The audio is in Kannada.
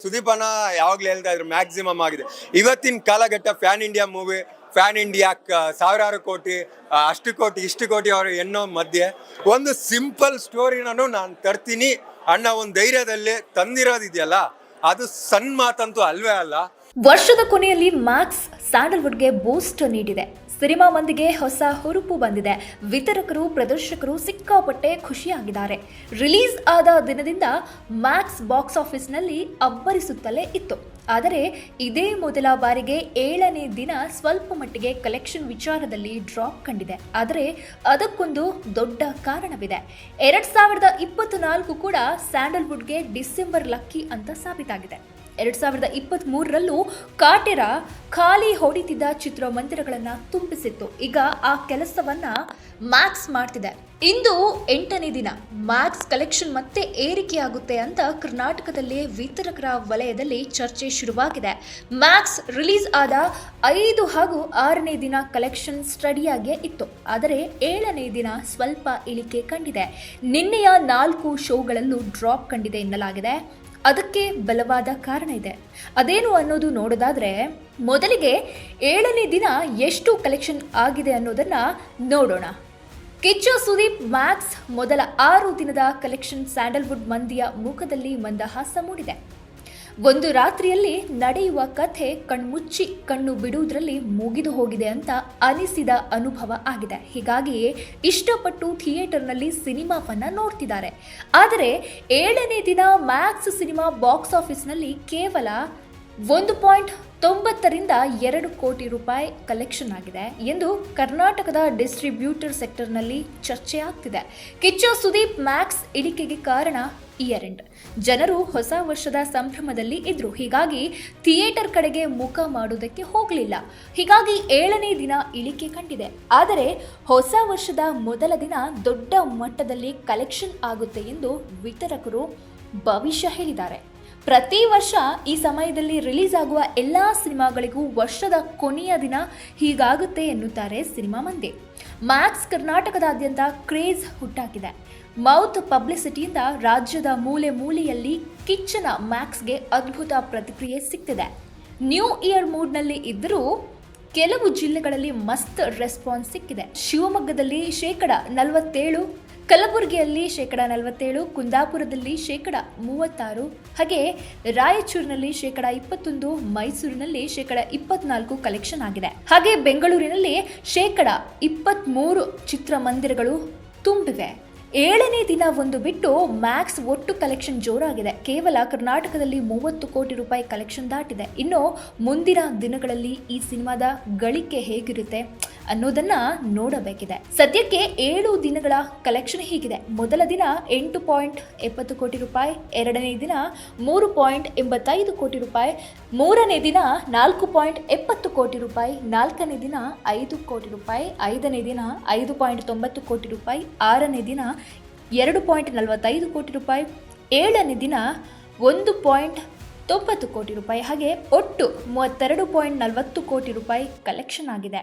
ಸುದೀಪ್ ಅಣ್ಣ ಯಾವಾಗ್ಲೂ ಹೇಳ್ತಾ ಇದ್ರು ಮ್ಯಾಕ್ಸಿಮಮ್ ಆಗಿದೆ. ಇವತ್ತಿನ ಕಾಲಘಟ್ಟ pan India movie, pan India ಸಾವಿರಾರು ಕೋಟಿ, ಅಷ್ಟು ಕೋಟಿ ಇಷ್ಟು ಕೋಟಿ ಅವರು ಎನ್ನೋ ಮಧ್ಯೆ ಒಂದು ಸಿಂಪಲ್ ಸ್ಟೋರಿನೂ ನಾನು ತರ್ತೀನಿ ಅನ್ನೋ ಒಂದು ಧೈರ್ಯದಲ್ಲಿ ತಂದಿರೋದಿದೆಯಲ್ಲ, ಅದು ಸಣ್ಣ ಮಾತಂತೂ ಅಲ್ವೇ ಅಲ್ಲ. ವರ್ಷದ ಕೊನೆಯಲ್ಲಿ ಮ್ಯಾಕ್ಸ್ ಸ್ಯಾಂಡಲ್ವುಡ್ಗೆ ಬೂಸ್ಟ್ ನೀಡಿದೆ. ಸಿನಿಮಾ ಮಂದಿಗೆ ಹೊಸ ಹುರುಪು ಬಂದಿದೆ. ವಿತರಕರು, ಪ್ರದರ್ಶಕರು ಸಿಕ್ಕಾಪಟ್ಟೆ ಖುಷಿಯಾಗಿದ್ದಾರೆ. ರಿಲೀಸ್ ಆದ ದಿನದಿಂದ ಮ್ಯಾಕ್ಸ್ ಬಾಕ್ಸ್ ಆಫೀಸ್ನಲ್ಲಿ ಅಬ್ಬರಿಸುತ್ತಲೇ ಇತ್ತು. ಆದರೆ ಇದೇ ಮೊದಲ ಬಾರಿಗೆ 7ನೇ ದಿನ ಸ್ವಲ್ಪ ಮಟ್ಟಿಗೆ ಕಲೆಕ್ಷನ್ ವಿಚಾರದಲ್ಲಿ ಡ್ರಾಪ್ ಕಂಡಿದೆ. ಆದರೆ ಅದಕ್ಕೊಂದು ದೊಡ್ಡ ಕಾರಣವಿದೆ. 2024 ಕೂಡ ಸ್ಯಾಂಡಲ್ವುಡ್ಗೆ ಡಿಸೆಂಬರ್ ಲಕ್ಕಿ ಅಂತ ಸಾಬೀತಾಗಿದೆ. 2023ರಲ್ಲೂ ಕಾಟೇರ ಖಾಲಿ ಹೊಡಿತಿದ್ದ ಚಿತ್ರಮಂದಿರಗಳನ್ನು ತುಂಬಿಸಿತ್ತು. ಈಗ ಆ ಕೆಲಸವನ್ನ ಮ್ಯಾಕ್ಸ್ ಮಾಡ್ತಿದೆ. ಇಂದು 8ನೇ ದಿನ ಮ್ಯಾಕ್ಸ್ ಕಲೆಕ್ಷನ್ ಮತ್ತೆ ಏರಿಕೆಯಾಗುತ್ತೆ ಅಂತ ಕರ್ನಾಟಕದಲ್ಲಿ ವಿತರಕರ ವಲಯದಲ್ಲಿ ಚರ್ಚೆ ಶುರುವಾಗಿದೆ. ಮ್ಯಾಕ್ಸ್ ರಿಲೀಸ್ ಆದ 5 ಹಾಗೂ 6ನೇ ದಿನ ಕಲೆಕ್ಷನ್ ಸ್ಟಡಿಯಾಗೇ ಇತ್ತು. ಆದರೆ 7ನೇ ದಿನ ಸ್ವಲ್ಪ ಇಳಿಕೆ ಕಂಡಿದೆ. ನಿನ್ನೆಯ 4 ಶೋಗಳಲ್ಲೂ ಡ್ರಾಪ್ ಕಂಡಿದೆ ಎನ್ನಲಾಗಿದೆ. ಅದಕ್ಕೆ ಬಲವಾದ ಕಾರಣ ಇದೆ. ಅದೇನು ಅನ್ನೋದು ನೋಡೋದಾದ್ರೆ, ಮೊದಲಿಗೆ 7ನೇ ದಿನ ಎಷ್ಟು ಕಲೆಕ್ಷನ್ ಆಗಿದೆ ಅನ್ನೋದನ್ನ ನೋಡೋಣ. ಕಿಚ್ಚ ಸುದೀಪ್ ಮ್ಯಾಕ್ಸ್ ಮೊದಲ 6 ದಿನದ ಕಲೆಕ್ಷನ್ ಸ್ಯಾಂಡಲ್ವುಡ್ ಮಂದಿಯ ಮುಖದಲ್ಲಿ ಮಂದಹಾಸ ಮೂಡಿದೆ. ಒಂದು ರಾತ್ರಿಯಲ್ಲಿ ನಡೆಯುವ ಕಥೆ ಕಣ್ಮುಚ್ಚಿ ಕಣ್ಣು ಬಿಡುವುದರಲ್ಲಿ ಮುಗಿದು ಹೋಗಿದೆ ಅಂತ ಅನಿಸಿದ ಅನುಭವ ಆಗಿದೆ. ಹೀಗಾಗಿಯೇ ಇಷ್ಟಪಟ್ಟು ಥಿಯೇಟರ್ನಲ್ಲಿ ಸಿನಿಮಾವನ್ನ ನೋಡ್ತಿದ್ದಾರೆ. ಆದರೆ 7ನೇ ದಿನ ಮ್ಯಾಕ್ಸ್ ಸಿನಿಮಾ ಬಾಕ್ಸ್ ಆಫೀಸ್ನಲ್ಲಿ ಕೇವಲ 1.90ರಿಂದ 2 ಕೋಟಿ ರೂಪಾಯಿ ಕಲೆಕ್ಷನ್ ಆಗಿದೆ ಎಂದು ಕರ್ನಾಟಕದ ಡಿಸ್ಟ್ರಿಬ್ಯೂಟರ್ ಸೆಕ್ಟರ್ನಲ್ಲಿ ಚರ್ಚೆ ಆಗ್ತಿದೆ. ಕಿಚ್ಚ ಸುದೀಪ್ ಮ್ಯಾಕ್ಸ್ ಇಳಿಕೆಗೆ ಕಾರಣ ಇಯರ್ ಎಂಡ್. ಜನರು ಹೊಸ ವರ್ಷದ ಸಂಭ್ರಮದಲ್ಲಿ ಇದ್ರು. ಹೀಗಾಗಿ ಥಿಯೇಟರ್ ಕಡೆಗೆ ಮುಖ ಮಾಡೋದಕ್ಕೆ ಹೋಗಲಿಲ್ಲ. ಹೀಗಾಗಿ 7ನೇ ದಿನ ಇಳಿಕೆ ಕಂಡಿದೆ. ಆದರೆ ಹೊಸ ವರ್ಷದ ಮೊದಲ ದಿನ ದೊಡ್ಡ ಮಟ್ಟದಲ್ಲಿ ಕಲೆಕ್ಷನ್ ಆಗುತ್ತೆ ಎಂದು ವಿತರಕರು ಭವಿಷ್ಯ ಹೇಳಿದ್ದಾರೆ. ಪ್ರತಿ ವರ್ಷ ಈ ಸಮಯದಲ್ಲಿ ರಿಲೀಸ್ ಆಗುವ ಎಲ್ಲ ಸಿನಿಮಾಗಳಿಗೂ ವರ್ಷದ ಕೊನೆಯ ದಿನ ಹೀಗಾಗುತ್ತೆ ಎನ್ನುತ್ತಾರೆ ಸಿನಿಮಾ ಮಂದಿ. ಮ್ಯಾಕ್ಸ್ ಕರ್ನಾಟಕದಾದ್ಯಂತ ಕ್ರೇಜ್ ಹುಟ್ಟಾಕಿದೆ. ಮೌತ್ ಪಬ್ಲಿಸಿಟಿಯಿಂದ ರಾಜ್ಯದ ಮೂಲೆ ಮೂಲೆಯಲ್ಲಿ ಕಿಚ್ಚನ ಮ್ಯಾಕ್ಸ್ಗೆ ಅದ್ಭುತ ಪ್ರತಿಕ್ರಿಯೆ ಸಿಗ್ತಿದೆ. ನ್ಯೂ ಇಯರ್ ಮೂಡ್ನಲ್ಲಿ ಇದ್ದರೂ ಕೆಲವು ಜಿಲ್ಲೆಗಳಲ್ಲಿ ಮಸ್ತ್ ರೆಸ್ಪಾನ್ಸ್ ಸಿಕ್ಕಿದೆ. ಶಿವಮೊಗ್ಗದಲ್ಲಿ 47%, ಕಲಬುರಗಿಯಲ್ಲಿ 47%, ಕುಂದಾಪುರದಲ್ಲಿ 36%, ಹಾಗೆ ರಾಯಚೂರಿನಲ್ಲಿ 21%, ಮೈಸೂರಿನಲ್ಲಿ 24% ಕಲೆಕ್ಷನ್ ಆಗಿದೆ. ಹಾಗೆ ಬೆಂಗಳೂರಿನಲ್ಲಿ 23% ಚಿತ್ರಮಂದಿರಗಳು ತುಂಬಿವೆ. 7ನೇ ದಿನ ಒಂದು ಬಿಟ್ಟು ಮ್ಯಾಕ್ಸ್ ಒಟ್ಟು ಕಲೆಕ್ಷನ್ ಜೋರಾಗಿದೆ. ಕೇವಲ ಕರ್ನಾಟಕದಲ್ಲಿ 30 ಕೋಟಿ ರೂಪಾಯಿ ಕಲೆಕ್ಷನ್ ದಾಟಿದೆ. ಇನ್ನು ಮುಂದಿನ ದಿನಗಳಲ್ಲಿ ಈ ಸಿನಿಮಾದ ಗಳಿಕೆ ಹೇಗಿರುತ್ತೆ ಅನ್ನೋದನ್ನ ನೋಡಬೇಕಿದೆ. ಸದ್ಯಕ್ಕೆ 7 ದಿನಗಳ ಕಲೆಕ್ಷನ್ ಹೀಗಿದೆ. ಮೊದಲ ದಿನ 8.70 ಕೋಟಿ ರೂಪಾಯಿ, 2ನೇ ದಿನ 3.85 ಕೋಟಿ ರೂಪಾಯಿ, 3ನೇ ದಿನ 4.70 ಕೋಟಿ ರೂಪಾಯಿ, 4ನೇ ದಿನ 5 ಕೋಟಿ ರೂಪಾಯಿ, 5ನೇ ದಿನ 5.90 ಕೋಟಿ ರೂಪಾಯಿ, 6ನೇ ದಿನ 2.45 ಕೋಟಿ ರೂಪಾಯಿ, 7ನೇ ದಿನ 1.90 ಕೋಟಿ ರೂಪಾಯಿ, ಹಾಗೆ ಒಟ್ಟು 32.40 ಕೋಟಿ ರೂಪಾಯಿ ಕಲೆಕ್ಷನ್ ಆಗಿದೆ.